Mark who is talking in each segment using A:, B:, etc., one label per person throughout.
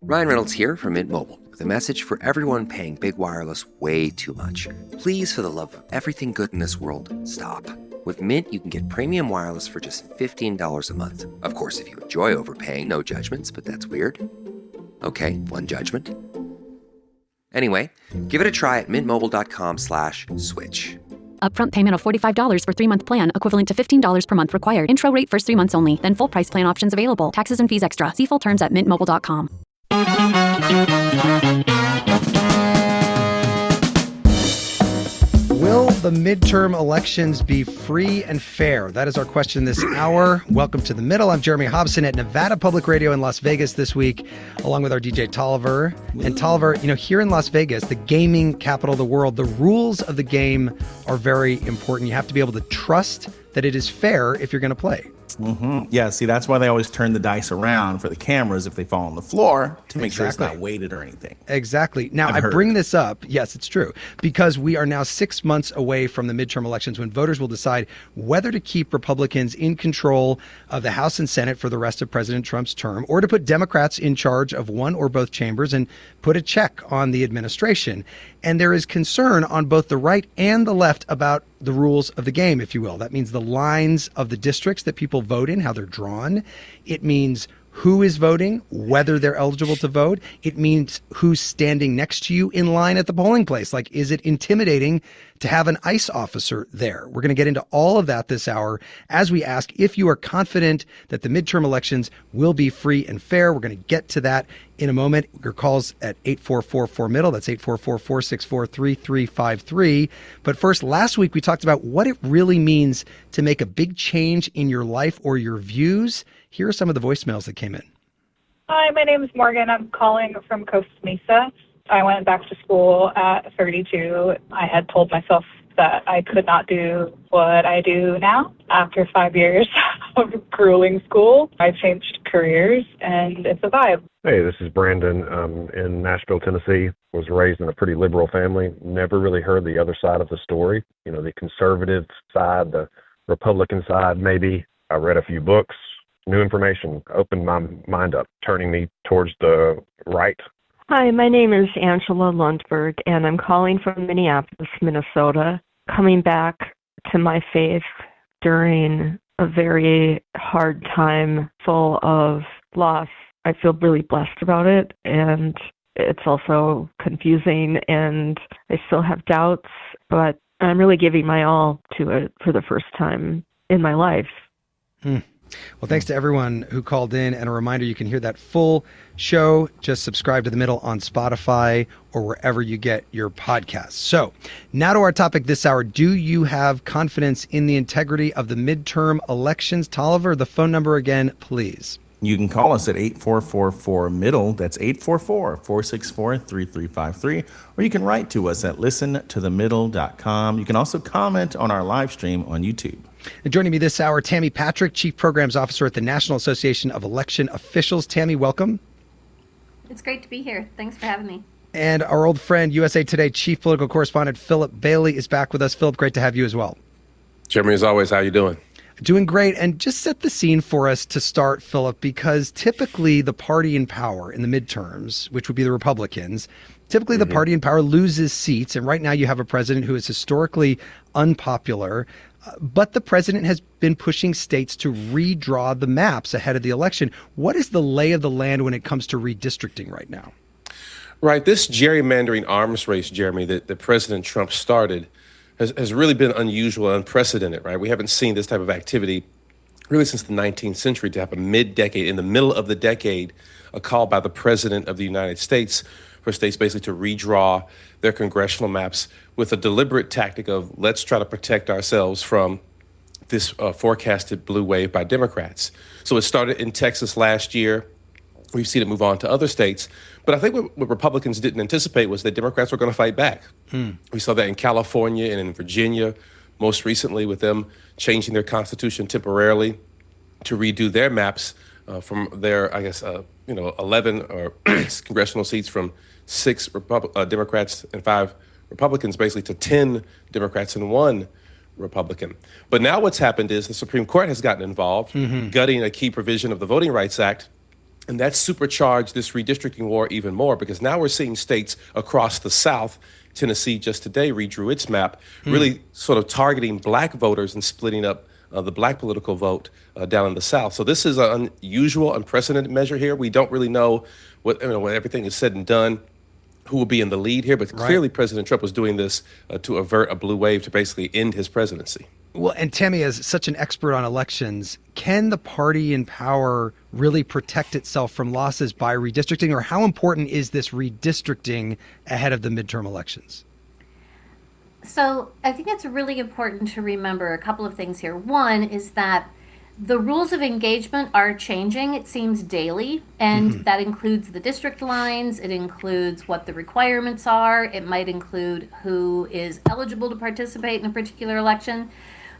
A: Ryan Reynolds here from Mint Mobile with a message for everyone paying big wireless way too much. Please, for the love of everything good in this world, stop. With Mint, you can get premium wireless for just $15 a month. Of course, if you enjoy overpaying, no judgments, but that's weird. Okay, one judgment. Anyway, give it a try at mintmobile.com/switch.
B: Upfront payment of $45 for 3-month plan, equivalent to $15 per month required. Intro rate first 3 months only, then full price plan options available. Taxes and fees extra. See full terms at mintmobile.com.
C: Will the midterm elections be free and fair? That is our question this hour. Welcome to The Middle. I'm Jeremy Hobson at Nevada Public Radio in Las Vegas this week, along with our DJ Tolliver. And Tolliver, here in Las Vegas, the gaming capital of the world, the rules of the game are very important. You have to be able to trust that it is fair if you're going to play.
D: Mm-hmm. Yeah, see, that's why they always turn the dice around for the cameras if they fall on the floor to make sure it's not weighted or anything.
C: Exactly. Now, I bring this up, yes, it's true, because we are now 6 months away from the midterm elections when voters will decide whether to keep Republicans in control of the House and Senate for the rest of President Trump's term, or to put Democrats in charge of one or both chambers and put a check on the administration. And there is concern on both the right and the left about the rules of the game, if you will. That means the lines of the districts that people vote in, how they're drawn. It means who is voting, whether they're eligible to vote. It means who's standing next to you in line at the polling place. Like, is it intimidating to have an ICE officer there? We're going to get into all of that this hour as we ask if you are confident that the midterm elections will be free and fair. We're going to get to that in a moment. Your calls at 844-4MIDDLE. That's 844-464-3353. But first, last week we talked about what it really means to make a big change in your life or your views. Here are some of the voicemails that came in.
E: Hi, my name is Morgan. I'm calling from Costa Mesa. I went back to school at 32. I had told myself that I could not do what I do now. After 5 years of grueling school, I changed careers, and it's a vibe.
F: Hey, this is Brandon in Nashville, Tennessee. Was raised in a pretty liberal family. Never really heard the other side of the story. The conservative side, the Republican side, maybe. I read a few books. New information opened my mind up, turning me towards the right.
G: Hi, my name is Angela Lundberg, and I'm calling from Minneapolis, Minnesota. Coming back to my faith during a very hard time full of loss. I feel really blessed about it, and it's also confusing, and I still have doubts, but I'm really giving my all to it for the first time in my life.
C: Well, thanks to everyone who called in, and a reminder, you can hear that full show. Just subscribe to The Middle on Spotify or wherever you get your podcasts. So now to our topic this hour. Do you have confidence in the integrity of the midterm elections? Tolliver, the phone number again, please.
D: You can call us at 844-4MIDDLE. That's 844-464-3353. Or you can write to us at listentothemiddle.com. You can also comment on our live stream on YouTube.
C: And joining me this hour, Tammy Patrick, Chief Programs Officer at the National Association of Election Officials. Tammy, welcome.
H: It's great to be here. Thanks for having me.
C: And our old friend, USA Today Chief Political Correspondent Phillip Bailey is back with us. Phillip, great to have you as well.
I: Jeremy, as always, how you doing?
C: Doing great. And just set the scene for us to start, Phillip, because typically the party in power in the midterms, which would be the Republicans, typically the party in power loses seats. And right now you have a president who is historically unpopular. But the president has been pushing states to redraw the maps ahead of the election. What is the lay of the land when it comes to redistricting right now?
I: Right. This gerrymandering arms race, Jeremy, that President Trump started has really been unusual and unprecedented, right? We haven't seen this type of activity really since the 19th century, to have a mid-decade, in the middle of the decade, a call by the President of the United States for states basically to redraw their congressional maps with a deliberate tactic of let's try to protect ourselves from this forecasted blue wave by Democrats. So it started in Texas last year. We've seen it move on to other states. But I think what Republicans didn't anticipate was that Democrats were going to fight back. We saw that in California and in Virginia, most recently with them changing their constitution temporarily to redo their maps from their, 11 or congressional seats from 6 Democrats and 5 Republicans, basically to 10 Democrats and 1 Republican. But now what's happened is the Supreme Court has gotten involved, gutting a key provision of the Voting Rights Act And that supercharged this redistricting war even more, because now we're seeing states across the South. Tennessee just today redrew its map, really sort of targeting black voters and splitting up the black political vote down in the South. So this is an unusual, unprecedented measure here. We don't really know when everything is said and done, who will be in the lead here. But clearly President Trump was doing this to avert a blue wave, to basically end his presidency.
C: Well, and Tammy, as such an expert on elections, can the party in power really protect itself from losses by redistricting, or how important is this redistricting ahead of the midterm elections?
H: So I think it's really important to remember a couple of things here. One is that the rules of engagement are changing, it seems, daily, and that includes the district lines, it includes what the requirements are, it might include who is eligible to participate in a particular election.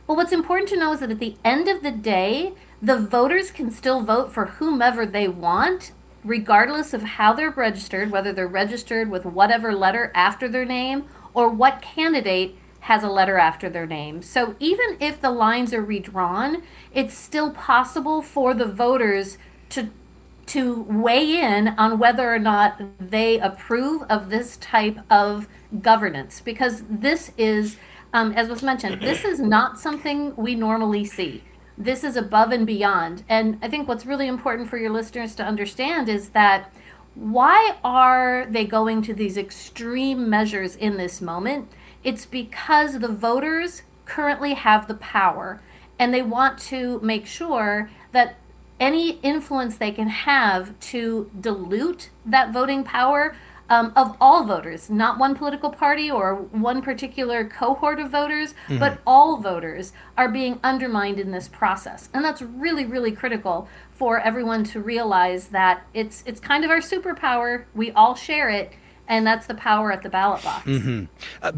H: But what's important to know is that at the end of the day, the voters can still vote for whomever they want, regardless of how they're registered, whether they're registered with whatever letter after their name or what candidate has a letter after their name. So even if the lines are redrawn, it's still possible for the voters to weigh in on whether or not they approve of this type of governance, because this is, as was mentioned, this is not something we normally see. This is above and beyond. And I think what's really important for your listeners to understand is that why are they going to these extreme measures in this moment? It's because the voters currently have the power, and they want to make sure that any influence they can have to dilute that voting power of all voters, not one political party or one particular cohort of voters, but all voters are being undermined in this process. And that's really, really critical for everyone to realize that it's kind of our superpower. We all share it. And that's the power at the ballot box.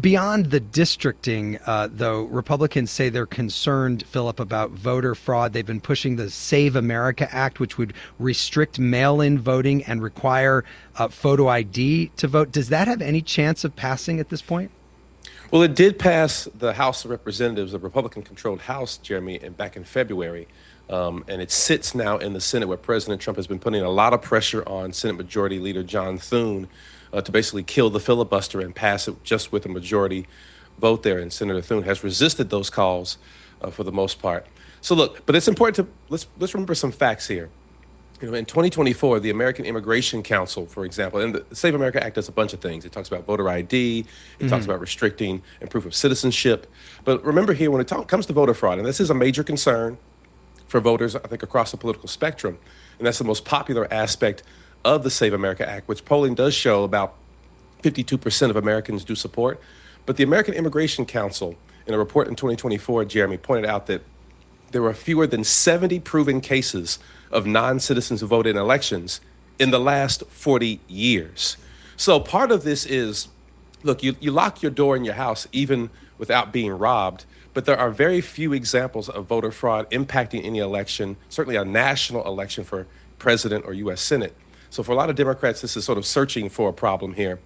C: Beyond the districting, though, Republicans say they're concerned, Phillip, about voter fraud. They've been pushing the Save America Act, which would restrict mail-in voting and require photo ID to vote. Does that have any chance of passing at this point?
I: Well, it did pass the House of Representatives, the Republican-controlled House, Jeremy, back in February. And it sits now in the Senate, where President Trump has been putting a lot of pressure on Senate Majority Leader John Thune to basically kill the filibuster and pass it just with a majority vote there. And Senator Thune has resisted those calls for the most part. So look, but it's important to let's remember some facts here. You know, in 2024, the American Immigration Council, for example, and the Save America Act does a bunch of things. It talks about voter ID, it talks about restricting and proof of citizenship. But remember here, when it comes to voter fraud, and this is a major concern for voters, I think, across the political spectrum, and that's the most popular aspect of the Save America Act, which polling does show about 52% of Americans do support. But the American Immigration Council, in a report in 2024, Jeremy, pointed out that there were fewer than 70 proven cases of non-citizens who voted in elections in the last 40 years. So part of this is, look, you lock your door in your house even without being robbed, but there are very few examples of voter fraud impacting any election, certainly a national election for president or U.S. Senate. So for a lot of Democrats, this is sort of searching for a problem here.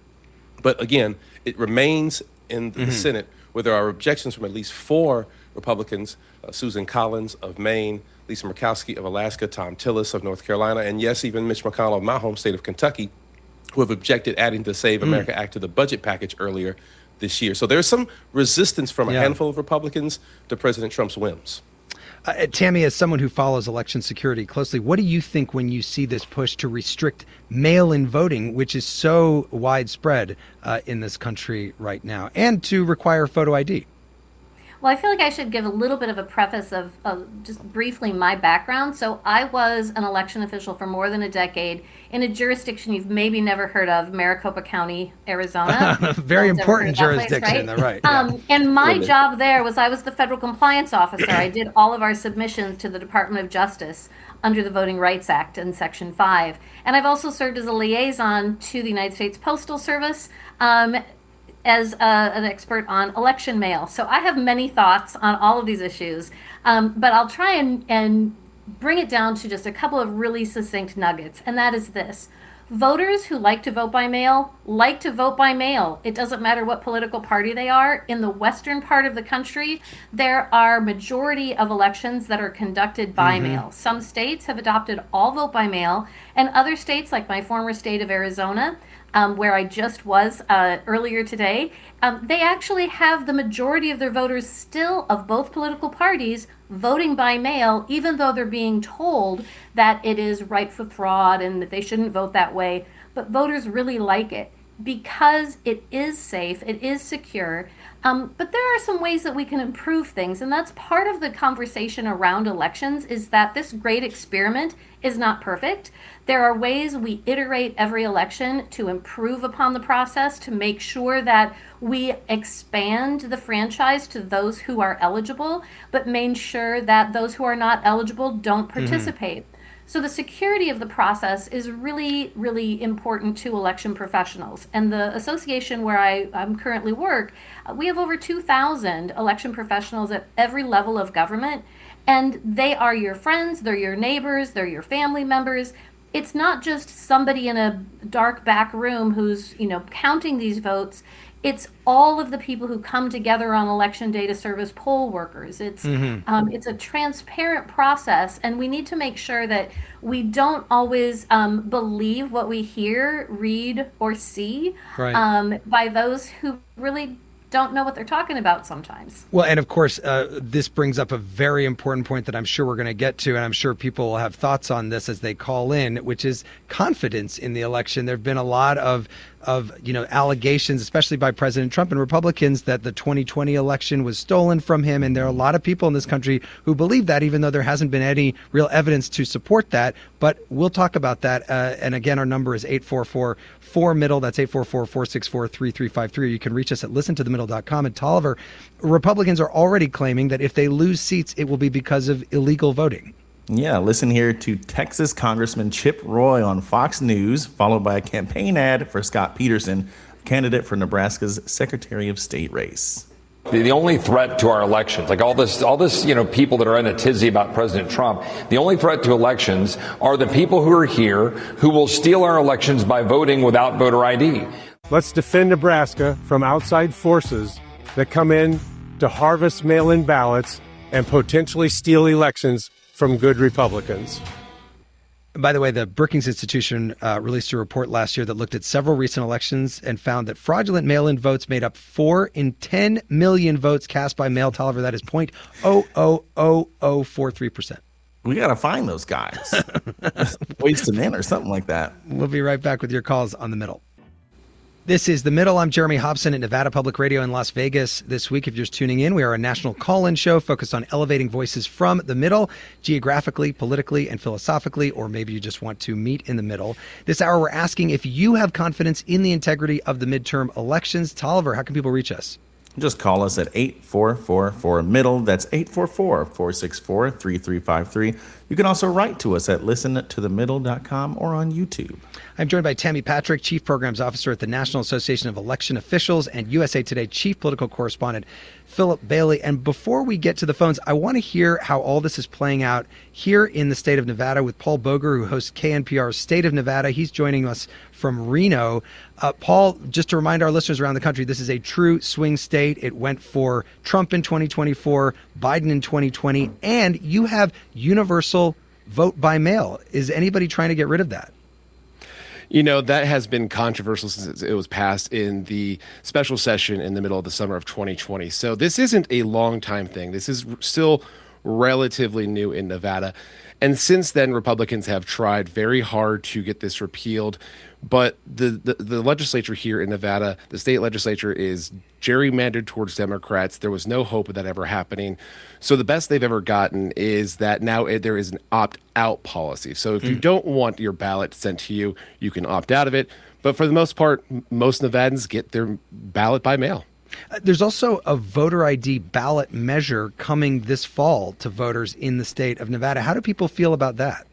I: But again, it remains in the Senate, where there are objections from at least 4 Republicans, Susan Collins of Maine, Lisa Murkowski of Alaska, Tom Tillis of North Carolina, and yes, even Mitch McConnell of my home state of Kentucky, who have objected adding the Save America Act to the budget package earlier this year. So there's some resistance from a handful of Republicans to President Trump's whims.
C: Tammy, as someone who follows election security closely, what do you think when you see this push to restrict mail-in voting, which is so widespread in this country right now, and to require photo ID?
H: Well, I feel like I should give a little bit of a preface of just briefly my background. So I was an election official for more than a decade in a jurisdiction you've maybe never heard of, Maricopa County, Arizona.
C: Very important jurisdiction,
H: place, right?
C: Yeah.
H: And my job there was I was the federal compliance officer. I did all of our submissions to the Department of Justice under the Voting Rights Act in Section 5. And I've also served as a liaison to the United States Postal Service, as an expert on election mail. So I have many thoughts on all of these issues, but I'll try and bring it down to just a couple of really succinct nuggets, and that is this. Voters who like to vote by mail like to vote by mail. It doesn't matter what political party they are. In the western part of the country, there are majority of elections that are conducted by mail. Some states have adopted all vote by mail, and other states, like my former state of Arizona, where I just was earlier today, they actually have the majority of their voters still of both political parties voting by mail, even though they're being told that it is ripe for fraud and that they shouldn't vote that way. But voters really like it because it is safe, it is secure. But there are some ways that we can improve things, and that's part of the conversation around elections, is that this great experiment is not perfect. There are ways we iterate every election to improve upon the process, to make sure that we expand the franchise to those who are eligible, but make sure that those who are not eligible don't participate. So the security of the process is really, really important to election professionals. And the association where I'm currently work, we have over 2,000 election professionals at every level of government. And they are your friends, they're your neighbors, they're your family members. It's not just somebody in a dark back room who's, counting these votes. It's all of the people who come together on election day to serve as poll workers. It's a transparent process, and we need to make sure that we don't always believe what we hear, read, or see by those who really don't know what they're talking about sometimes.
C: Well, and of course, this brings up a very important point that I'm sure we're going to get to, and I'm sure people will have thoughts on this as they call in, which is confidence in the election. There have been a lot of allegations, especially by President Trump and Republicans, that the 2020 election was stolen from him. And there are a lot of people in this country who believe that, even though there hasn't been any real evidence to support that. But we'll talk about that. And again, our number is 844-4MIDDLE. That's 844-464-3353. You can reach us at listentothemiddle.com. And Tolliver, Republicans are already claiming that if they lose seats, it will be because of illegal voting.
D: Yeah, listen here to Texas Congressman Chip Roy on Fox News, followed by a campaign ad for Scott Peterson, candidate for Nebraska's Secretary of State race.
J: The only threat to our elections, like all this, people that are in a tizzy about President Trump, the only threat to elections are the people who are here who will steal our elections by voting without voter ID.
K: Let's defend Nebraska from outside forces that come in to harvest mail-in ballots and potentially steal elections from good Republicans.
C: By the way, the Brookings Institution released a report last year that looked at several recent elections and found that fraudulent mail-in votes made up 4 in 10 million votes cast by mail. Tolliver, that is 0.00043%.
D: We got to find those guys. Waste them in or something like that.
C: We'll be right back with your calls on The Middle. This is The Middle. I'm Jeremy Hobson at Nevada Public Radio in Las Vegas. This week, if you're just tuning in, we are a national call-in show focused on elevating voices from the middle, geographically, politically, and philosophically, or maybe you just want to meet in the middle. This hour, we're asking if you have confidence in the integrity of the midterm elections. Tolliver, how can people reach us?
D: Just call us at 844-4MIDDLE. That's 844-464-3353. You can also write to us at listentothemiddle.com or on YouTube.
C: I'm joined by Tammy Patrick, Chief Programs Officer at the National Association of Election Officials, and USA Today Chief Political Correspondent Phillip Bailey. And before we get to the phones, I want to hear how all this is playing out here in the state of Nevada with Paul Boger, who hosts KNPR's State of Nevada. He's joining us from Reno. Paul, just to remind our listeners around the country, this is a true swing state. It went for Trump in 2024, Biden in 2020, and you have universal vote by mail. Is anybody trying to get rid of that?
L: That has been controversial since it was passed in the special session in the middle of the summer of 2020. So this isn't a long time thing. This is still relatively new in Nevada. And since then, Republicans have tried very hard to get this repealed. But the legislature here in Nevada, the state legislature, is gerrymandered towards Democrats. There was no hope of that ever happening. So the best they've ever gotten is that now there is an opt-out policy. So if you don't want your ballot sent to you, you can opt out of it. But for the most part, most Nevadans get their ballot by mail.
C: There's also a voter ID ballot measure coming this fall to voters in the state of Nevada. How do people feel about that?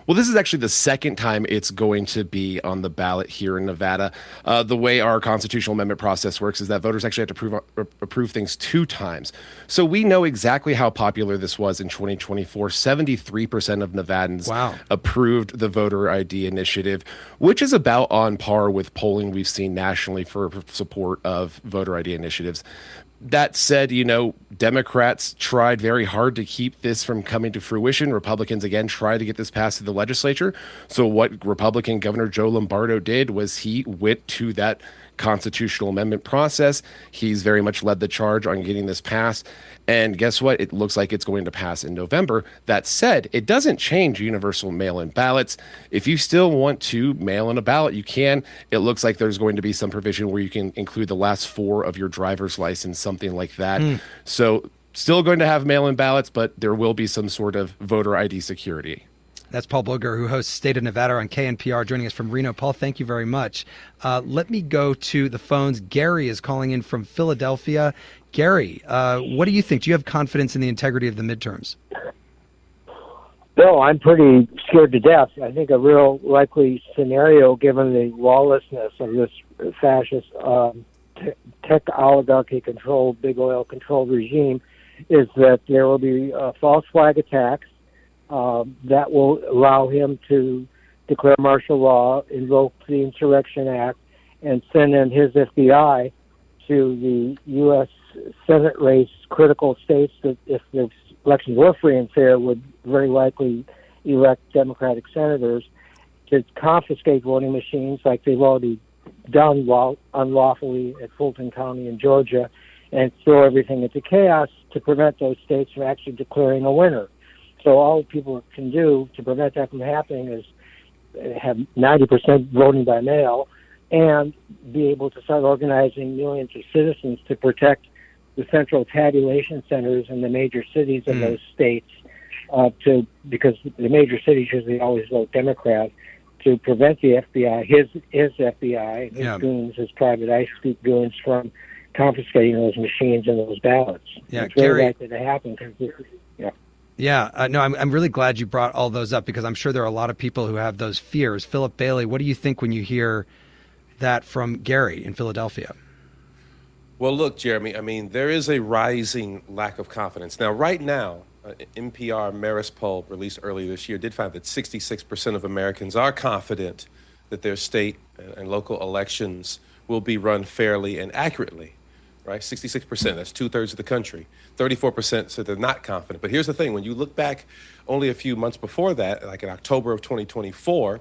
L: Well, this is actually the second time it's going to be on the ballot here in Nevada. The way our constitutional amendment process works is that voters actually have to approve things 2 times. So we know exactly how popular this was in 2024. 73% of Nevadans approved the voter ID initiative, which is about on par with polling we've seen nationally for support of voter ID initiatives. That said, Democrats tried very hard to keep this from coming to fruition. Republicans, again, tried to get this passed through the legislature. So what Republican Governor Joe Lombardo did was he went to that constitutional amendment process. He's very much led the charge on getting this passed. And guess what? It looks like it's going to pass in November. That said, it doesn't change universal mail-in ballots. If you still want to mail in a ballot, you can. It looks like there's going to be some provision where you can include the last 4 of your driver's license, something like that. So still going to have mail-in ballots, but there will be some sort of voter ID security.
C: That's Paul Bloger, who hosts State of Nevada on KNPR, joining us from Reno. Paul, thank you very much. Let me go to the phones. Gary is calling in from Philadelphia. Gary, what do you think? Do you have confidence in the integrity of the midterms?
M: No, I'm pretty scared to death. I think a real likely scenario, given the lawlessness of this fascist tech oligarchy-controlled, big oil-controlled regime, is that there will be false flag attacks that will allow him to declare martial law, invoke the Insurrection Act, and send in his FBI to the U.S. Senate race critical states that, if the elections were free and fair, would very likely elect Democratic senators, to confiscate voting machines like they've already done unlawfully at Fulton County in Georgia, and throw everything into chaos to prevent those states from actually declaring a winner. So all people can do to prevent that from happening is have 90% voting by mail and be able to start organizing millions of citizens to protect the central tabulation centers in the major cities of those states, because the major cities usually always vote Democrat, to prevent the FBI, his FBI, his goons, his private eye scoop goons, from confiscating those machines and those ballots.
C: Yeah,
M: it's very
C: Gary,
M: likely to happen.
C: No, I'm really glad you brought all those up, because I'm sure there are a lot of people who have those fears. Phillip Bailey, what do you think when you hear that from Gary in Philadelphia?
I: Well, look, Jeremy, I mean, there is a rising lack of confidence. Now, right now, NPR Marist poll released earlier this year did find that 66% of Americans are confident that their state and local elections will be run fairly and accurately, right? 66%, that's 2/3 of the country. 34% said they're not confident. But here's the thing, when you look back only a few months before that, like in October of 2024,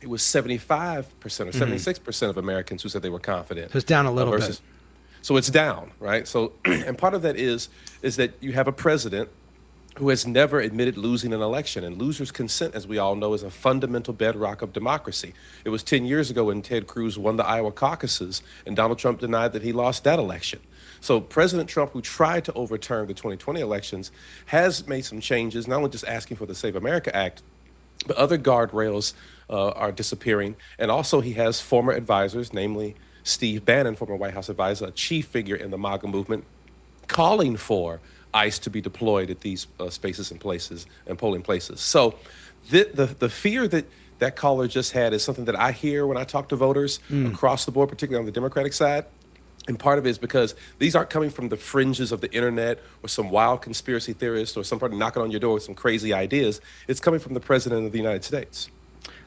I: it was 75% or 76% of Americans who said they were confident.
C: So it's down a little bit.
I: So it's down, right? So, and part of that is that you have a president who has never admitted losing an election. And losers' consent, as we all know, is a fundamental bedrock of democracy. It was 10 years ago when Ted Cruz won the Iowa caucuses, and Donald Trump denied that he lost that election. So President Trump, who tried to overturn the 2020 elections, has made some changes, not only just asking for the Save America Act, but other guardrails are disappearing. And also he has former advisors, namely Steve Bannon, former White House advisor, a chief figure in the MAGA movement, calling for ICE to be deployed at these spaces and places and polling places. So the fear that caller just had is something that I hear when I talk to voters across the board, particularly on the Democratic side. And part of it is because these aren't coming from the fringes of the internet or some wild conspiracy theorist or somebody knocking on your door with some crazy ideas. It's coming from the president of the United States.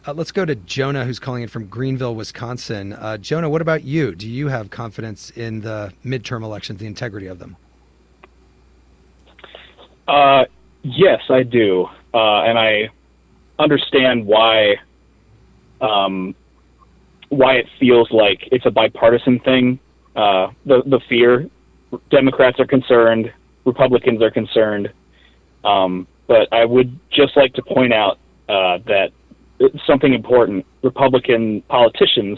C: Let's go to Jonah, who's calling in from Greenville, Wisconsin. Jonah, what about you? Do you have confidence in the midterm elections, the integrity of them?
N: Yes, I do. And I understand why it feels like it's a bipartisan thing. The fear, Democrats are concerned, Republicans are concerned. But I would just like to point out that something important. Republican politicians,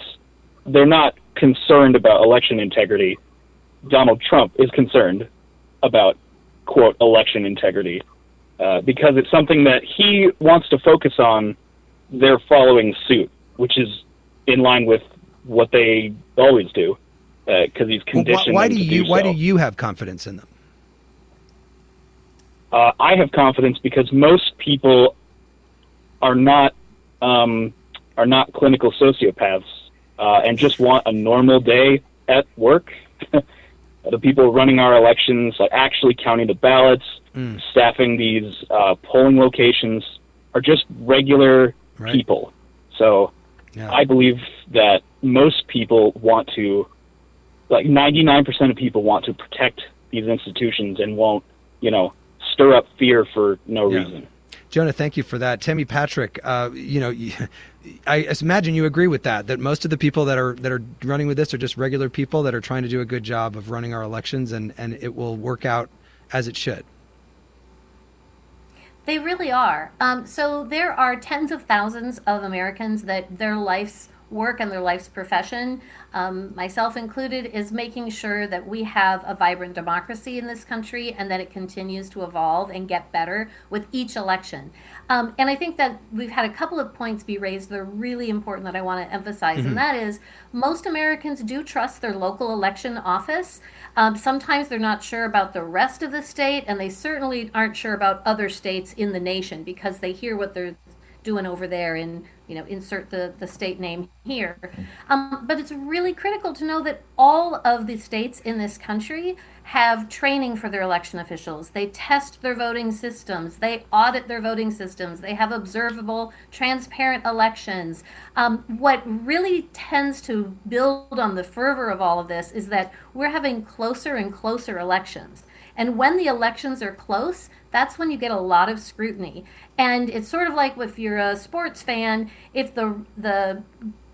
N: they're not concerned about election integrity. Donald Trump is concerned about, quote, election integrity, because it's something that he wants to focus on. They're following suit, which is in line with what they always do, because he's conditioned.
C: Why do you have confidence in them?
N: I have confidence because most people are not clinical sociopaths and just want a normal day at work. The people running our elections, like actually counting the ballots, staffing these polling locations, are just regular people. So I believe that most people want to, like 99% of people want to protect these institutions and won't, stir up fear for no reason.
C: Jonah, thank you for that. Tammy Patrick, I imagine you agree with that most of the people that are running with this are just regular people that are trying to do a good job of running our elections, and it will work out as it should.
H: They really are. So there are tens of thousands of Americans that their life's work and their life's profession, myself included, is making sure that we have a vibrant democracy in this country and that it continues to evolve and get better with each election. And I think that we've had a couple of points be raised that are really important that I want to emphasize, and that is most Americans do trust their local election office. Sometimes they're not sure about the rest of the state, and they certainly aren't sure about other states in the nation because they hear what they're doing over there in, insert the state name here. But it's really critical to know that all of the states in this country have training for their election officials. They test their voting systems. They audit their voting systems. They have observable, transparent elections. What really tends to build on the fervor of all of this is that we're having closer and closer elections. And when the elections are close, that's when you get a lot of scrutiny. And it's sort of like if you're a sports fan, if the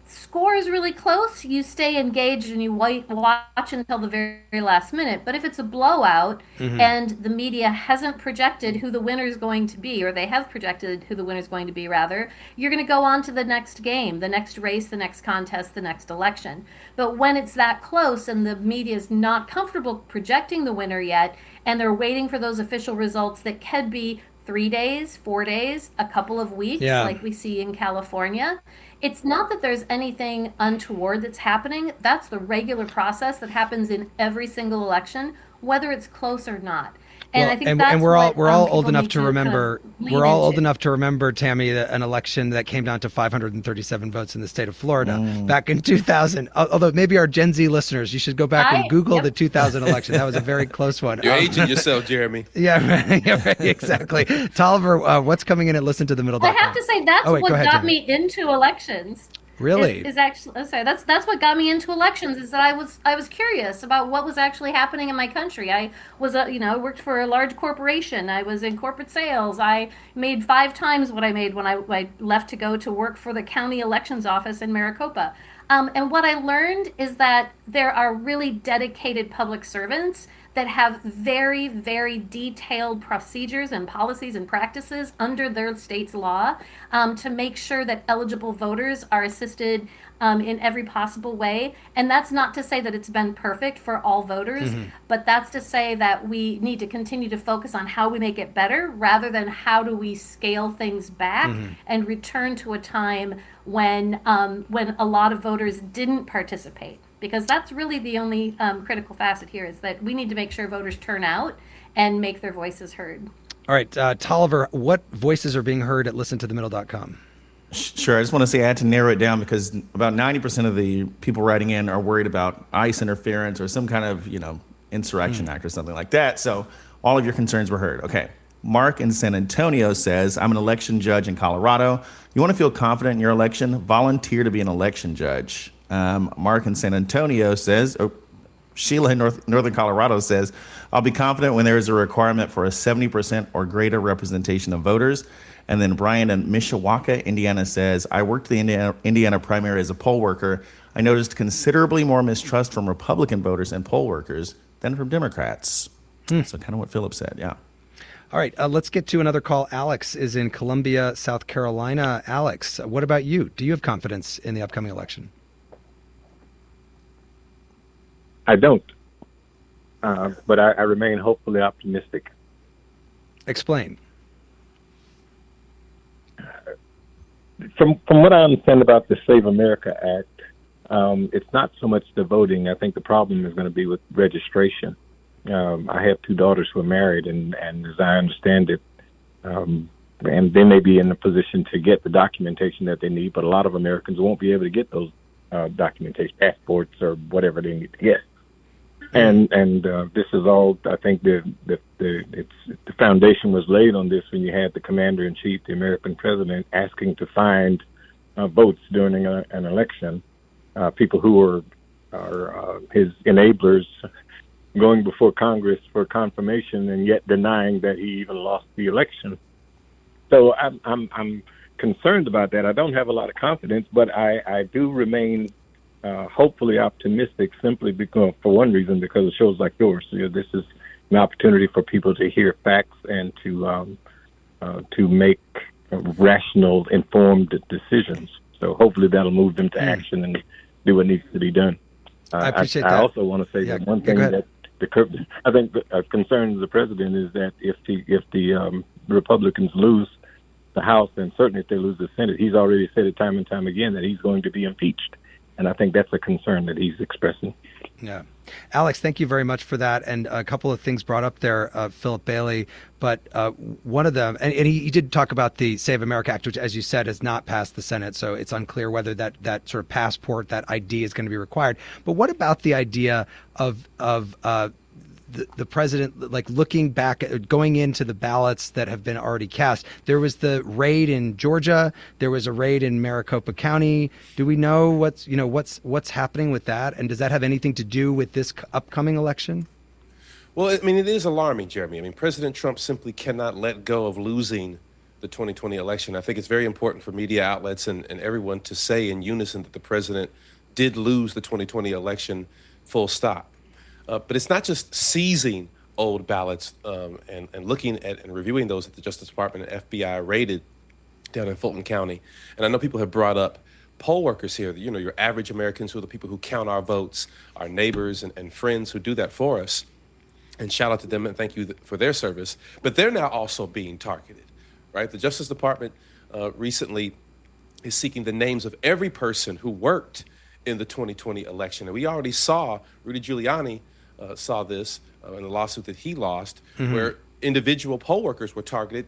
H: score is really close, you stay engaged and you watch until the very last minute. But if it's a blowout and the media hasn't projected who the winner is going to be, or they have projected who the winner is going to be, rather, you're going to go on to the next game, the next race, the next contest, the next election. But when it's that close and the media is not comfortable projecting the winner yet, and they're waiting for those official results that could be 3 days, 4 days, a couple of weeks, like we see in California. It's not that there's anything untoward that's happening. That's the regular process that happens in every single election, whether it's close or not. And I think that's
C: we're all old enough to remember. We're all old enough to remember, Tammy, an election that came down to 537 votes in the state of Florida back in 2000. Although maybe our Gen Z listeners, you should go back and Google the 2000 election. That was a very close one.
I: You're aging yourself, Jeremy.
C: Yeah, exactly. Tolliver, what's coming in at listentothemiddle.com?
H: I have to say that's what got me into elections.
C: Really?
H: Is actually that's what got me into elections, is that I was curious about what was actually happening in my country. I was I worked for a large corporation. I was in corporate sales. I made 5 times what I made when I left to go to work for the county elections office in Maricopa. And what I learned is that there are really dedicated public servants that have very, very detailed procedures and policies and practices under their state's law to make sure that eligible voters are assisted in every possible way. And that's not to say that it's been perfect for all voters, but that's to say that we need to continue to focus on how we make it better rather than how do we scale things back and return to a time when a lot of voters didn't participate. Because that's really the only critical facet here, is that we need to make sure voters turn out and make their voices heard.
C: All right, Tolliver, what voices are being heard at listentothemiddle.com?
D: Sure. I just want to say I had to narrow it down because about 90% of the people writing in are worried about ICE interference or some kind of, insurrection act or something like that. So all of your concerns were heard. Okay. Mark in San Antonio says, I'm an election judge in Colorado. You want to feel confident in your election? Volunteer to be an election judge. Mark in San Antonio says, Sheila in Northern Colorado says, I'll be confident when there is a requirement for a 70% or greater representation of voters. And then Brian in Mishawaka, Indiana says, I worked the Indiana primary as a poll worker. I noticed considerably more mistrust from Republican voters and poll workers than from Democrats. So kind of what Phillip said, yeah.
C: All right, let's get to another call. Alex is in Columbia, South Carolina. Alex, what about you? Do you have confidence in the upcoming election?
F: I don't, but I remain hopefully optimistic.
C: Explain.
F: From what I understand about the Save America Act, it's not so much the voting. I think the problem is going to be with registration. I have 2 daughters who are married, and as I understand it, and they may be in a position to get the documentation that they need, but a lot of Americans won't be able to get those documentation, passports, or whatever they need to get. And this is all. I think the foundation was laid on this when you had the commander in chief, the American president, asking to find votes during an election, people who are his enablers, going before Congress for confirmation, and yet denying that he even lost the election. So I'm concerned about that. I don't have a lot of confidence, but I do remain hopefully optimistic, simply because, for one reason, because of shows like yours. This is an opportunity for people to hear facts and to make rational, informed decisions. So hopefully that'll move them to action and do what needs to be done.
C: I appreciate that.
F: I also want to say that one thing that I think a concern of the president is that if the Republicans lose the House, and certainly if they lose the Senate, he's already said it time and time again that he's going to be impeached. And I think that's a concern that he's expressing.
C: Yeah. Alex, thank you very much for that. And a couple of things brought up there, Phillip Bailey, but one of them, and he did talk about the Save America Act, which, as you said, has not passed the Senate. So it's unclear whether that sort of passport, that ID is going to be required. But what about the idea of the president, like, looking back at going into the ballots that have been already cast? There was the raid in Georgia. There was a raid in Maricopa County. Do we know what's happening with that? And does that have anything to do with this upcoming election?
I: Well, I mean, it is alarming, Jeremy. I mean, President Trump simply cannot let go of losing the 2020 election. I think it's very important for media outlets and everyone to say in unison that the president did lose the 2020 election, full stop. But it's not just seizing old ballots and looking at and reviewing those that the Justice Department and FBI raided down in Fulton County. And I know people have brought up poll workers here, your average Americans, who are the people who count our votes, our neighbors and friends who do that for us. And shout out to them and thank you for their service. But they're now also being targeted, right? The Justice Department recently is seeking the names of every person who worked in the 2020 election. And we already saw Rudy Giuliani saw this in a lawsuit that he lost, where individual poll workers were targeted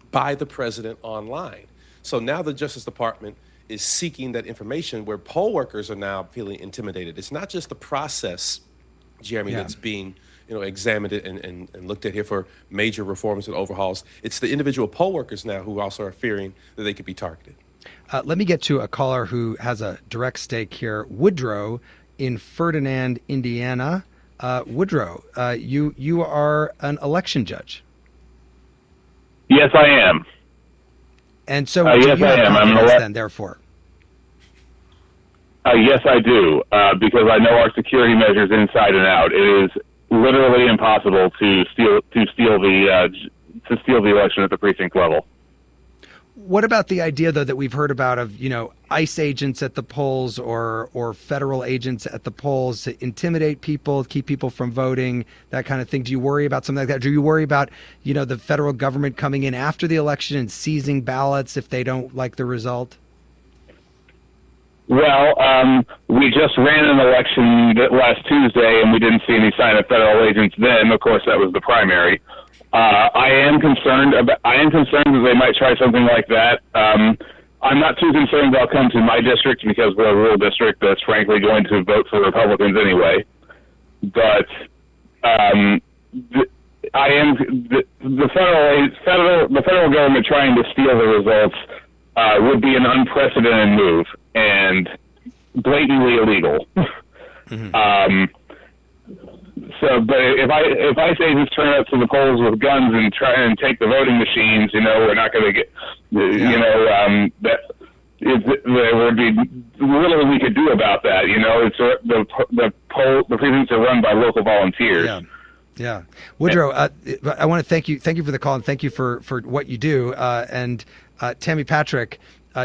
I: by the president online. So now the Justice Department is seeking that information, where poll workers are now feeling intimidated. It's not just the process, Jeremy, that's being examined and looked at here for major reforms and overhauls. It's the individual poll workers now who also are fearing that they could be targeted.
C: Let me get to a caller who has a direct stake here. Woodrow in Ferdinand, Indiana. Woodrow, you are an election judge.
O: Yes, I am.
C: And so
O: yes, I am. I'm
C: then, therefore.
O: Yes, I do, because I know our security measures inside and out. It is literally impossible to steal the election at the precinct level.
C: What about the idea, though, that we've heard about of, ICE agents at the polls or federal agents at the polls to intimidate people, keep people from voting, that kind of thing? Do you worry about something like that? Do you worry about, the federal government coming in after the election and seizing ballots if they don't like the result?
O: Well, we just ran an election last Tuesday, and we didn't see any sign of federal agents then. Of course, that was the primary. I am concerned that they might try something like that. I'm not too concerned they'll come to my district, because we're a rural district that's frankly going to vote for Republicans anyway. But the federal government trying to steal the results would be an unprecedented move and blatantly illegal. But if ICE agents turn up to the polls with guns and try and take the voting machines, we're not going to get, there would be little we could do about that. It's the precincts are run by local volunteers.
C: Yeah. Woodrow, I want to thank you for the call, and thank you for what you do. And Tammy Patrick,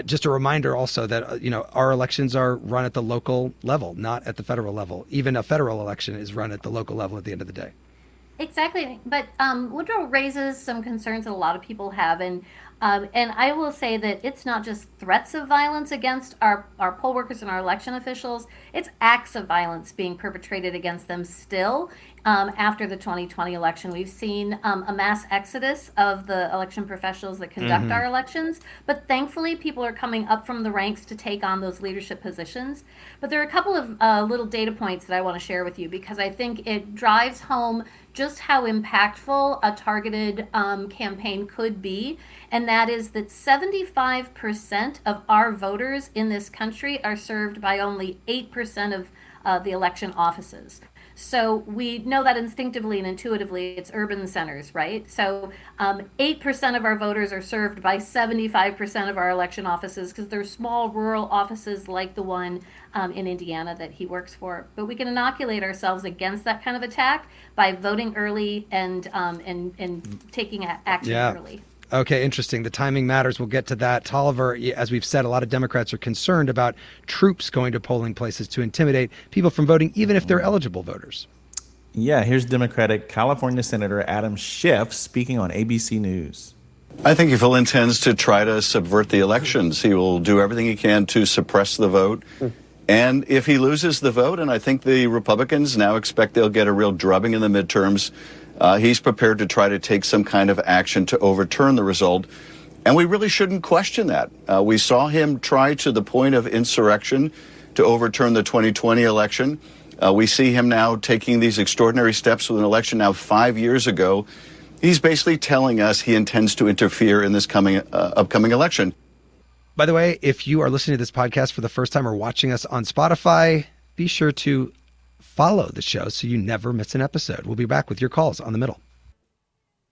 C: just a reminder also that, our elections are run at the local level, not at the federal level. Even a federal election is run at the local level at the end of the day.
H: Exactly. But Woodrow raises some concerns that a lot of people have. And And I will say that it's not just threats of violence against our poll workers and our election officials, it's acts of violence being perpetrated against them still. After the 2020 election, we've seen a mass exodus of the election professionals that conduct our elections, but thankfully people are coming up from the ranks to take on those leadership positions. But there are a couple of little data points that I want to share with you because I think it drives home just how impactful a targeted campaign could be, and that is that 75% of our voters in this country are served by only 8% of the election offices. So we know that instinctively and intuitively, it's urban centers, right? So 8% of our voters are served by 75% of our election offices because they're small rural offices like the one in Indiana that he works for. But we can inoculate ourselves against that kind of attack by voting early and taking action early.
C: Okay, interesting. The timing matters. We'll get to that. Tolliver, as we've said, a lot of Democrats are concerned about troops going to polling places to intimidate people from voting, even if they're eligible voters.
D: Yeah, here's Democratic California Senator Adam Schiff speaking on ABC News.
P: I think if he intends to try to subvert the elections, he will do everything he can to suppress the vote. And if he loses the vote, and I think the Republicans now expect they'll get a real drubbing in the midterms, he's prepared to try to take some kind of action to overturn the result. And we really shouldn't question that. We saw him try to the point of insurrection to overturn the 2020 election. We see him now taking these extraordinary steps with an election now 5 years ago. He's basically telling us he intends to interfere in this upcoming election.
C: By the way, if you are listening to this podcast for the first time or watching us on Spotify, be sure to follow the show so you never miss an episode. We'll be back with your calls on The Middle.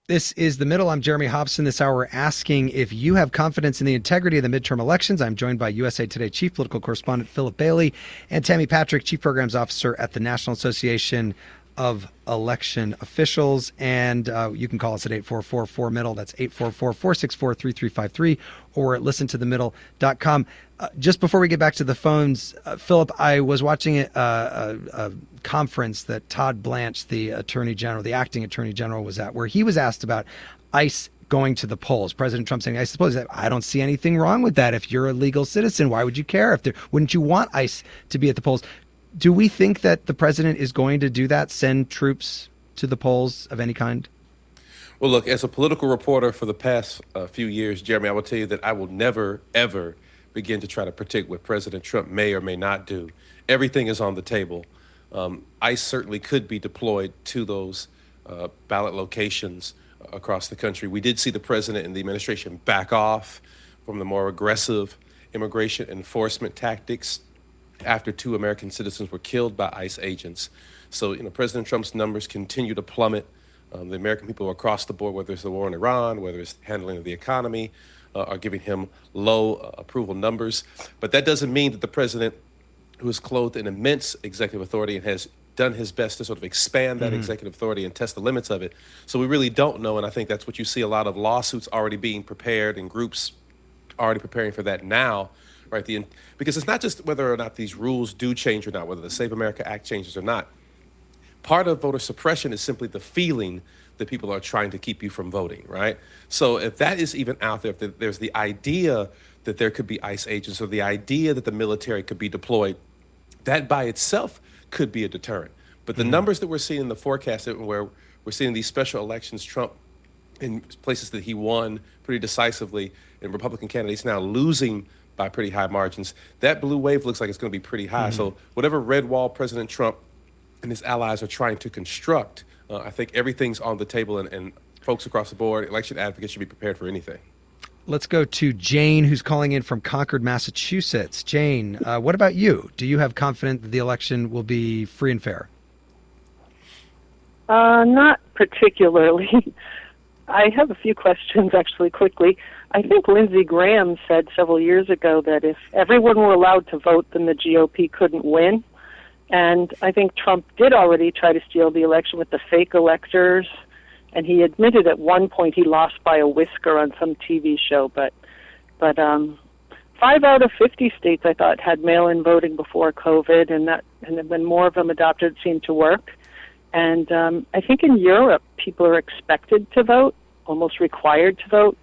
C: This is The Middle. I'm Jeremy Hobson. This hour we're asking if you have confidence in the integrity of the midterm elections. I'm joined by USA Today Chief Political Correspondent Phillip Bailey and Tammy Patrick, Chief Programs Officer at the National Association of Election Officials. And you can call us at 844-4-MIDDLE. That's 844-464-3353 or at listentothemiddle.com. Just before we get back to the phones, Phillip, I was watching a conference that Todd Blanche, the Attorney General, the acting Attorney General, was at, where he was asked about ICE going to the polls. President Trump saying, I suppose that I don't see anything wrong with that. If you're a legal citizen, why would you care? Wouldn't you want ICE to be at the polls? Do we think that the president is going to do that, send troops to the polls of any kind?
I: Well, look, as a political reporter for the past few years, Jeremy, I will tell you that I will never, ever begin to try to predict what President Trump may or may not do. Everything is on the table. ICE certainly could be deployed to those ballot locations across the country. We did see the president and the administration back off from the more aggressive immigration enforcement tactics after 2 American citizens were killed by ICE agents. So, President Trump's numbers continue to plummet. The American people across the board, whether it's the war in Iran, whether it's handling of the economy, are giving him low approval numbers. But that doesn't mean that the president, who is clothed in immense executive authority and has done his best to sort of expand that executive authority and test the limits of it. So we really don't know, and I think that's what you see a lot of lawsuits already being prepared and groups already preparing for that now. Right, because it's not just whether or not these rules do change or not, whether the Save America Act changes or not. Part of voter suppression is simply the feeling that people are trying to keep you from voting, right? So if that is even out there, if there's the idea that there could be ICE agents or the idea that the military could be deployed, that by itself could be a deterrent. But the numbers that we're seeing in the forecast, where we're seeing these special elections, Trump in places that he won pretty decisively, and Republican candidates now losing by pretty high margins, that blue wave looks like it's going to be pretty high. So whatever red wall President Trump and his allies are trying to construct, I think everything's on the table, and folks across the board, election advocates should be prepared for anything.
C: Let's go to Jane, who's calling in from Concord, Massachusetts. Jane, what about you? Do you have confidence that the election will be free and fair?
Q: Not particularly. I have a few questions, actually, quickly. I think Lindsey Graham said several years ago that if everyone were allowed to vote, then the GOP couldn't win. And I think Trump did already try to steal the election with the fake electors. And he admitted at one point he lost by a whisker on some TV show. But 5 out of 50 states, I thought, had mail-in voting before COVID, and then when more of them adopted, it seemed to work. And I think in Europe, people are expected to vote, almost required to vote.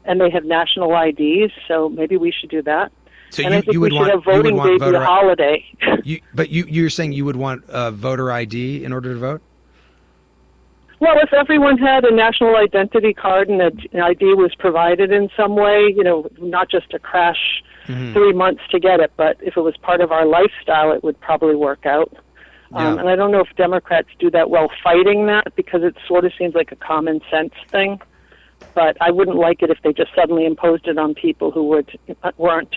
Q: and they have national IDs, so maybe we should do that.
C: So
Q: and I think
C: you
Q: we
C: would
Q: should
C: want
Q: have voting
C: you would want
Q: day be a holiday.
C: You're saying you would want voter ID in order to vote?
Q: Well, if everyone had a national identity card and an ID was provided in some way, not just to crash 3 months to get it, but if it was part of our lifestyle, it would probably work out. And I don't know if Democrats do that well fighting that, because it sort of seems like a common sense thing. But I wouldn't like it if they just suddenly imposed it on people who weren't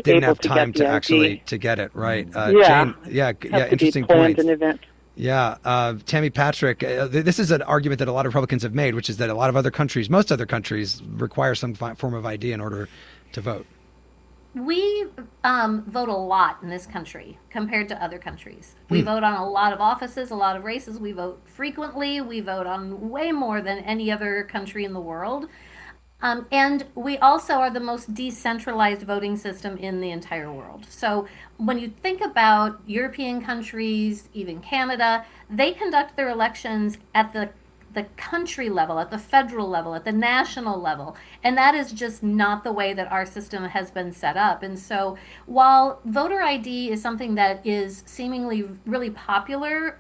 C: Didn't
Q: able
C: have
Q: to
C: time
Q: get the
C: to
Q: ID.
C: actually to get it right.
Q: Yeah.
C: Jane,
Q: Have to
C: interesting
Q: be planned
C: point.
Q: in event.
C: Yeah, Tammy Patrick, this is an argument that a lot of Republicans have made, which is that a lot of other countries, most other countries, require some form of ID in order to vote.
H: We vote a lot in this country compared to other countries. We vote on a lot of offices, a lot of races. We vote frequently. We vote on way more than any other country in the world. And we also are the most decentralized voting system in the entire world. So when you think about European countries, even Canada, they conduct their elections at the country level, at the federal level, at the national level. And that is just not the way that our system has been set up. And so while voter ID is something that is seemingly really popular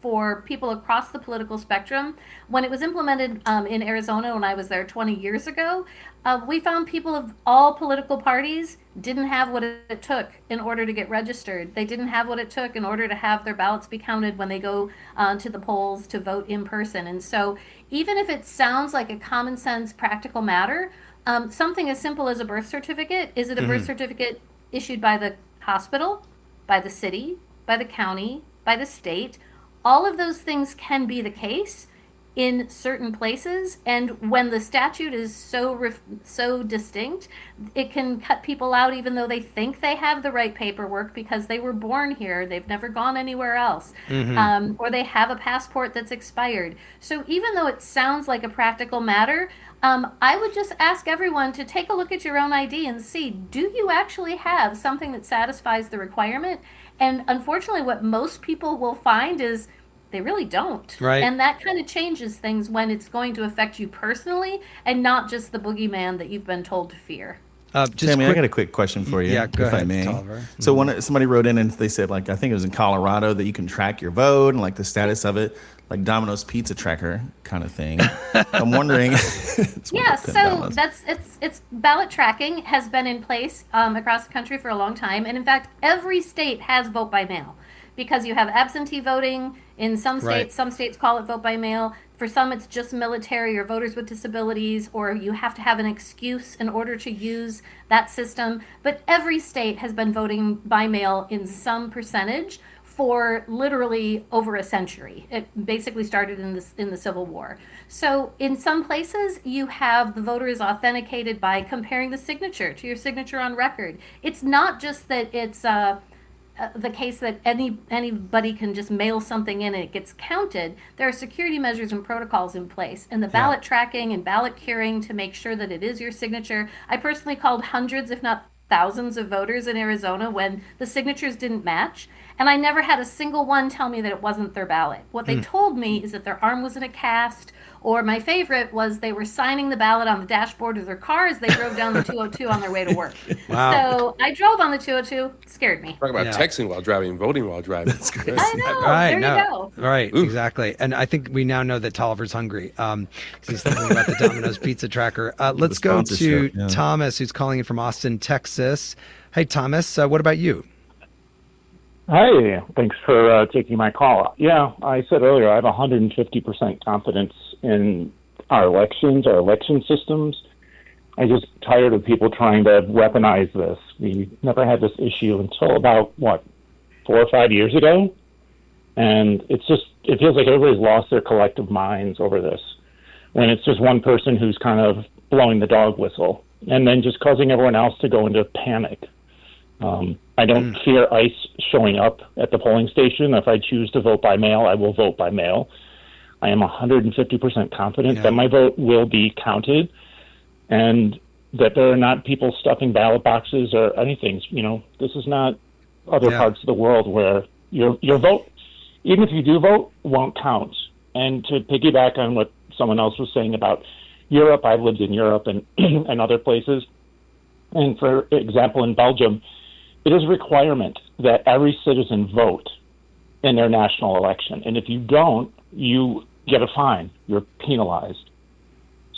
H: for people across the political spectrum, when it was implemented in Arizona when I was there 20 years ago, we found people of all political parties didn't have what it took in order to get registered. They didn't have what it took in order to have their ballots be counted when they go to the polls to vote in person. And so even if it sounds like a common sense, practical matter, something as simple as a birth certificate, is it a birth certificate issued by the hospital, by the city, by the county, by the state? All of those things can be the case in certain places, and when the statute is so distinct, it can cut people out even though they think they have the right paperwork because they were born here, they've never gone anywhere else, or they have a passport that's expired. So even though it sounds like a practical matter, I would just ask everyone to take a look at your own ID and see, do you actually have something that satisfies the requirement? And unfortunately, what most people will find is they really don't.
C: Right.
H: And that kind of changes things when it's going to affect you personally and not just the boogeyman that you've been told to fear.
D: Tammy, I got a quick question for you,
C: Yeah, go
D: if
C: ahead,
D: I may.
C: Tolliver.
D: So somebody wrote in and they said, like, I think it was in Colorado, that you can track your vote and like the status of it, like Domino's Pizza Tracker kind of thing. I'm wondering.
H: Yeah, so it's ballot tracking has been in place across the country for a long time, and in fact, every state has vote by mail. Because you have absentee voting in some states,
C: Right.
H: Some states call it vote by mail. For some, it's just military or voters with disabilities, or you have to have an excuse in order to use that system. But every state has been voting by mail in some percentage for literally over a century. It basically started in the Civil War. So in some places, you have the voter is authenticated by comparing the signature to your signature on record. It's not just that it's the case that anybody can just mail something in and it gets counted. There are security measures and protocols in place, and the ballot tracking and ballot curing to make sure that it is your signature. I personally called hundreds, if not thousands, of voters in Arizona when the signatures didn't match, and I never had a single one tell me that it wasn't their ballot. What they told me is that their arm was in a cast, or my favorite was they were signing the ballot on the dashboard of their car as they drove down the 202 on their way to work.
C: Wow.
H: So I drove on the 202, scared me.
I: Talk about texting while driving, voting while driving. That's
D: crazy.
H: I know.
C: Right,
H: there
C: no.
H: you go.
C: Right, exactly. And I think we now know that Tolliver's hungry. 'Cause he's thinking about the Domino's Pizza Tracker. Let's go to
D: sponsorship, yeah.
C: Thomas, who's calling in from Austin, Texas. Hey, Thomas, what about you?
R: Hi, thanks for taking my call. Yeah, I said earlier I have 150% confidence in our elections, our election systems. I'm just tired of people trying to weaponize this. We never had this issue until about, 4 or 5 years ago? And it feels like everybody's lost their collective minds over this. When it's just one person who's kind of blowing the dog whistle and then just causing everyone else to go into panic. I don't fear ICE showing up at the polling station. If I choose to vote by mail, I will vote by mail. I am 150% confident that my vote will be counted and that there are not people stuffing ballot boxes or anything. This is not other parts of the world where your vote, even if you do vote, won't count. And to piggyback on what someone else was saying about Europe, I've lived in Europe and, and other places. And for example, in Belgium, it is a requirement that every citizen vote in their national election. And if you don't, you get a fine. You're penalized.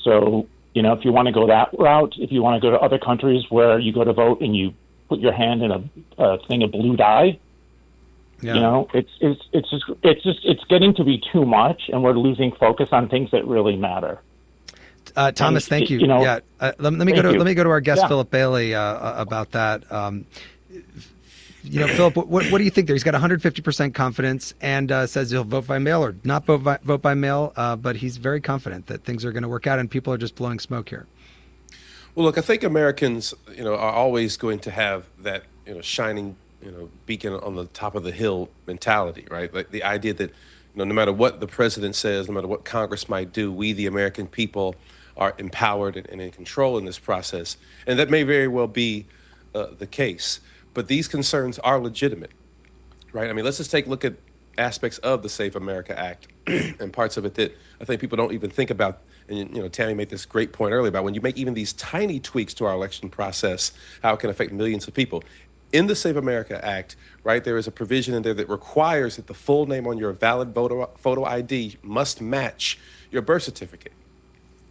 R: So, if you want to go that route, if you want to go to other countries where you go to vote and you put your hand in a thing of blue dye, it's getting to be too much, and we're losing focus on things that really matter.
C: Thomas, thank you. Let me go to our guest Phillip Bailey about that. Phillip, what do you think there? He's got 150% confidence and says he'll vote by mail or not vote by mail, but he's very confident that things are going to work out and people are just blowing smoke here.
I: Well, look, I think Americans, are always going to have that, shining, beacon on the top of the hill mentality, right? Like the idea that, no matter what the president says, no matter what Congress might do, we, the American people, are empowered and in control in this process. And that may very well be the case. But these concerns are legitimate, right? I mean, let's just take a look at aspects of the Safe America Act and parts of it that I think people don't even think about. And, Tammy made this great point earlier about when you make even these tiny tweaks to our election process, how it can affect millions of people. In the Save America Act, right, there is a provision in there that requires that the full name on your valid photo ID must match your birth certificate.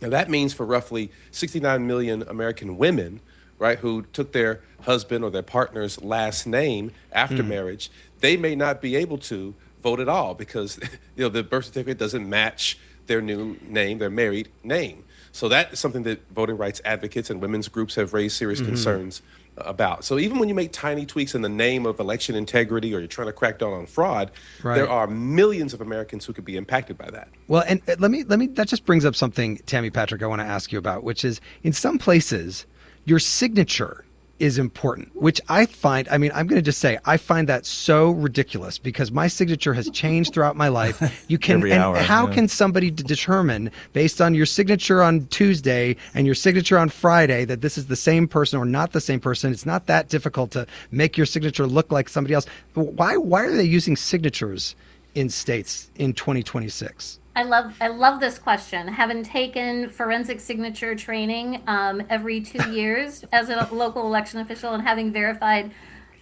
I: Now, that means for roughly 69 million American women, right, who took their husband or their partner's last name after marriage, they may not be able to vote at all because, the birth certificate doesn't match their new name, their married name. So that is something that voting rights advocates and women's groups have raised serious concerns about. So even when you make tiny tweaks in the name of election integrity or you're trying to crack down on fraud, there are millions of Americans who could be impacted by that.
C: Well, and let me that just brings up something, Tammy Patrick, I want to ask you about, which is in some places your signature is important, which I find, I'm going to just say, I find that so ridiculous because my signature has changed throughout my life. You can, how can somebody determine based on your signature on Tuesday and your signature on Friday that this is the same person or not the same person? It's not that difficult to make your signature look like somebody else. Why are they using signatures in states in 2026?
H: I love this question. Having taken forensic signature training every 2 years as a local election official and having verified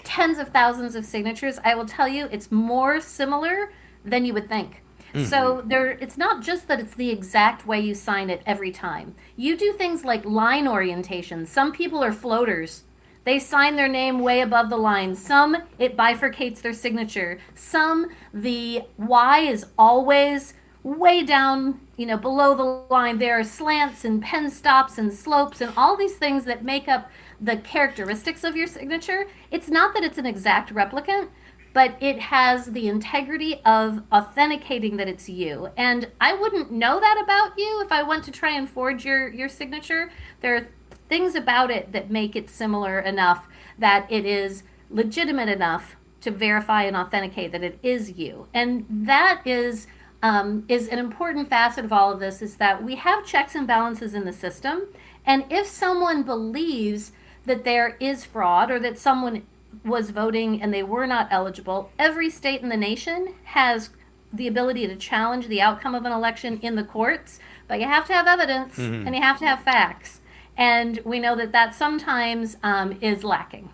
H: tens of thousands of signatures, I will tell you it's more similar than you would think. So it's not just that it's the exact way you sign it every time. You do things like line orientation. Some people are floaters. They sign their name way above the line. Some, it bifurcates their signature. Some, the Y is always way down, below the line. There are slants and pen stops and slopes and all these things that make up the characteristics of your signature. It's not that it's an exact replicant, but it has the integrity of authenticating that it's you. And I wouldn't know that about you if I went to try and forge your signature. There are things about it that make it similar enough that it is legitimate enough to verify and authenticate that it is you. And that is an important facet of all of this, is that we have checks and balances in the system. And if someone believes that there is fraud or that someone was voting and they were not eligible, every state in the nation has the ability to challenge the outcome of an election in the courts. But you have to have evidence and you have to have facts. And we know that sometimes is lacking.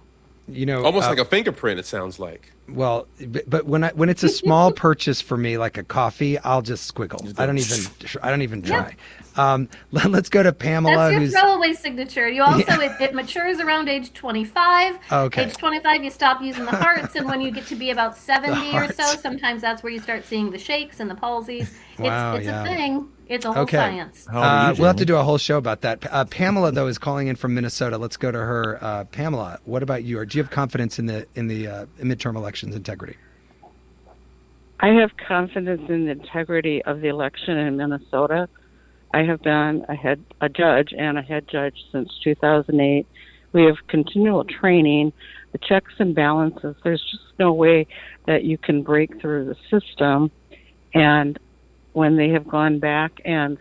I: Almost like a fingerprint, it sounds like.
C: Well, but when it's a small purchase for me, like a coffee, I'll just squiggle. I don't even try. Let's go to Pamela.
H: That's your throwaway signature. You also it matures around age 25.
C: Okay.
H: Age 25, you stop using the hearts, and when you get to be about 70 or so, sometimes that's where you start seeing the shakes and the palsies. It's a thing. It's a whole science.
C: We'll have to do a whole show about that. Pamela, though, is calling in from Minnesota. Let's go to her. Pamela, what about you? Or do you have confidence in the midterm elections integrity?
S: I have confidence in the integrity of the election in Minnesota. I have been a judge and a head judge since 2008. We have continual training, the checks and balances. There's just no way that you can break through the system. And when they have gone back and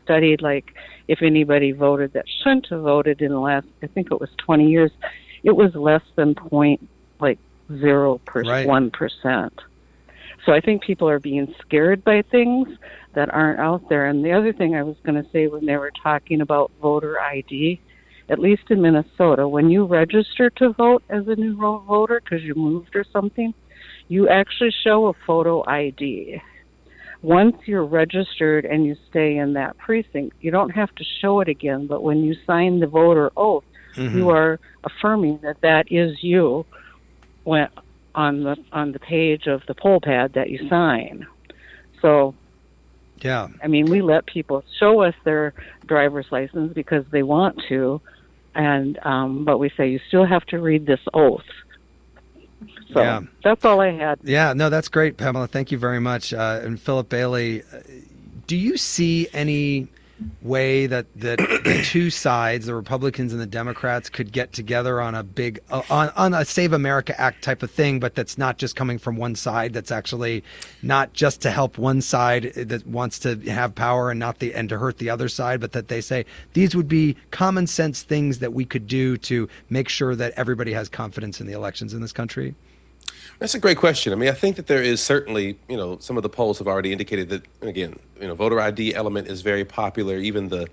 S: studied, like, if anybody voted that shouldn't have voted in the last, I think it was 20 years, it was less than 0.1%. So I think people are being scared by things that aren't out there. And the other thing I was going to say when they were talking about voter ID, at least in Minnesota, when you register to vote as a new voter because you moved or something, you actually show a photo ID. Once you're registered and you stay in that precinct, you don't have to show it again. But when you sign the voter oath, you are affirming that that is you when on the page of the poll pad that you sign. So,
C: yeah,
S: I mean, we let people show us their driver's license because they want to, and but we say you still have to read this oath. So that's all I had.
C: Yeah, no, that's great, Pamela. Thank you very much. And Phillip Bailey, do you see any way that the two sides, the Republicans and the Democrats, could get together on a big on a Save America Act type of thing, but that's not just coming from one side, that's actually not just to help one side that wants to have power and to hurt the other side, but that they say these would be common sense things that we could do to make sure that everybody has confidence in the elections in this country?
I: That's a great question. I mean, I think that there is certainly, some of the polls have already indicated that, again, voter ID element is very popular. Even the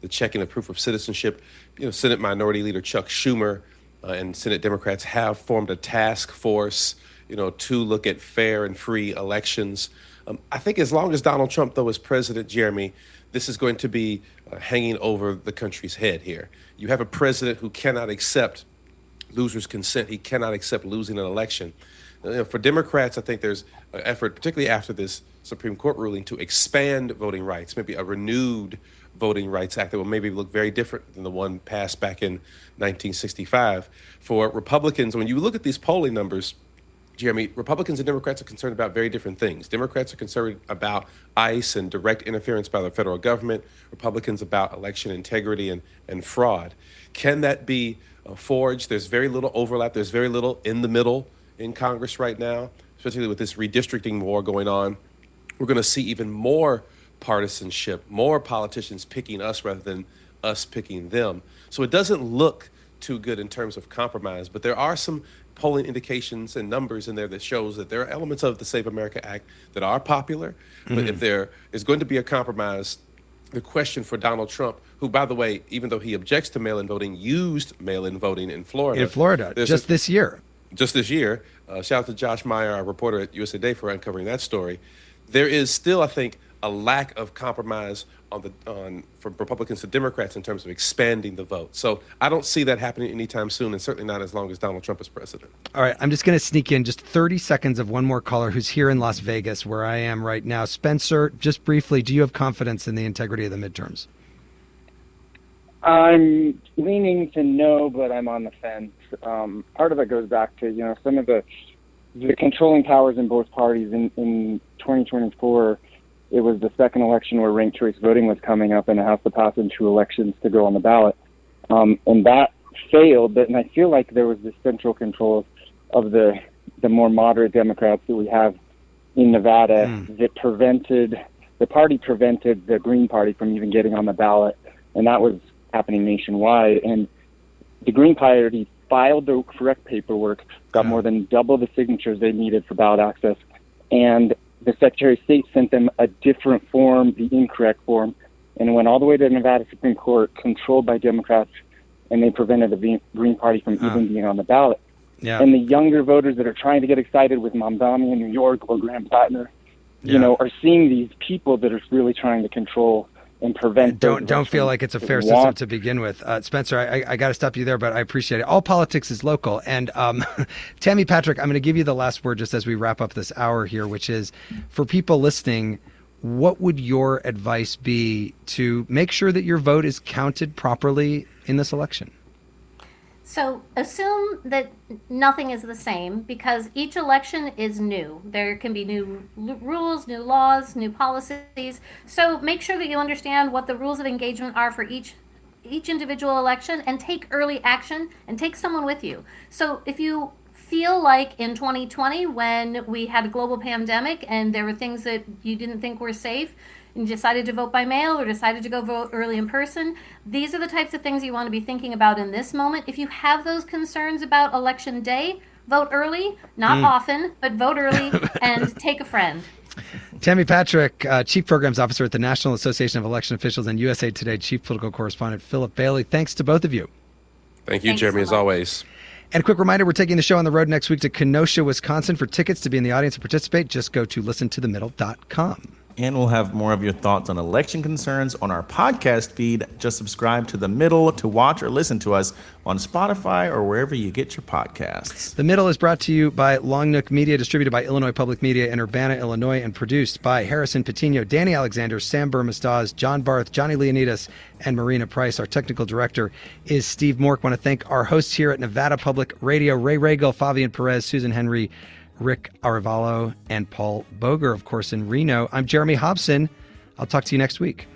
I: checking of proof of citizenship. Senate Minority Leader Chuck Schumer and Senate Democrats have formed a task force, to look at fair and free elections. I think as long as Donald Trump, though, is president, Jeremy, this is going to be hanging over the country's head here. You have a president who cannot accept loser's consent. He cannot accept losing an election. For Democrats, I think there's an effort, particularly after this Supreme Court ruling, to expand voting rights, maybe a renewed Voting Rights Act that will maybe look very different than the one passed back in 1965. For Republicans, when you look at these polling numbers, Jeremy, Republicans and Democrats are concerned about very different things. Democrats are concerned about ICE and direct interference by the federal government. Republicans about election integrity and fraud. Can that be forged? There's very little overlap. There's very little in the middle in Congress right now, especially with this redistricting war going on. We're going to see even more partisanship, more politicians picking us rather than us picking them. So it doesn't look too good in terms of compromise, but there are some polling indications and numbers in there that shows that there are elements of the Save America Act that are popular. But if there is going to be a compromise, the question for Donald Trump, who, by the way, even though he objects to mail-in voting, used mail-in voting in Florida.
C: Just this year.
I: Just this year. Shout out to Josh Meyer, our reporter at USA Today, for uncovering that story. There is still, I think, a lack of compromise from Republicans to Democrats in terms of expanding the vote. So I don't see that happening anytime soon, and certainly not as long as Donald Trump is president.
C: All right, I'm just going to sneak in just 30 seconds of one more caller who's here in Las Vegas, where I am right now. Spencer, just briefly, do you have confidence in the integrity of the midterms?
T: I'm leaning to no, but I'm on the fence. Part of it goes back to, some of the controlling powers in both parties. In 2024, it was the second election where ranked choice voting was coming up, and it has to pass in 2 elections to go on the ballot. And that failed, and I feel like there was this central control of the more moderate Democrats that we have in Nevada that prevented the Green Party from even getting on the ballot, and that was happening nationwide. And the Green Party filed the correct paperwork, got more than double the signatures they needed for ballot access, and the Secretary of State sent them a different form, the incorrect form, and it went all the way to the Nevada Supreme Court, controlled by Democrats, and they prevented the Green Party from even being on the ballot.
C: Yeah.
T: And the younger voters that are trying to get excited with Mamdani in New York or Graham Plattner, are seeing these people that are really trying to control and prevent.
C: Don't feel like it's a fair system to begin with. Spencer, I got to stop you there, but I appreciate it. All politics is local. And Tammy Patrick, I'm going to give you the last word just as we wrap up this hour here, which is for people listening, what would your advice be to make sure that your vote is counted properly in this election?
H: So assume that nothing is the same because each election is new. There can be new rules, new laws, new policies. So make sure that you understand what the rules of engagement are for each individual election and take early action and take someone with you. So if you feel like in 2020 when we had a global pandemic and there were things that you didn't think were safe, and you decided to vote by mail or decided to go vote early in person, these are the types of things you want to be thinking about in this moment. If you have those concerns about election day, vote early, not often, but vote early and take a friend.
C: Tammy Patrick, Chief Programs Officer at the National Association of Election Officials, and USA Today Chief Political Correspondent Phillip Bailey. Thanks to both of you.
I: Thank you, Jeremy, as always.
C: And a quick reminder, we're taking the show on the road next week to Kenosha, Wisconsin. For tickets to be in the audience and participate, just go to listentothemiddle.com.
D: And we'll have more of your thoughts on election concerns on our podcast feed. Just subscribe to The Middle to watch or listen to us on Spotify or wherever you get your podcasts.
C: The Middle is brought to you by Long Nook Media, distributed by Illinois Public Media in Urbana, Illinois, and produced by Harrison Patino, Danny Alexander, Sam Burmistaz, John Barth, Johnny Leonidas, and Marina Price. Our technical director is Steve Mork. Want to thank our hosts here at Nevada Public Radio, Ray Regal, Fabian Perez, Susan Henry, Rick Arevalo, and Paul Boger, of course, in Reno. I'm Jeremy Hobson. I'll talk to you next week.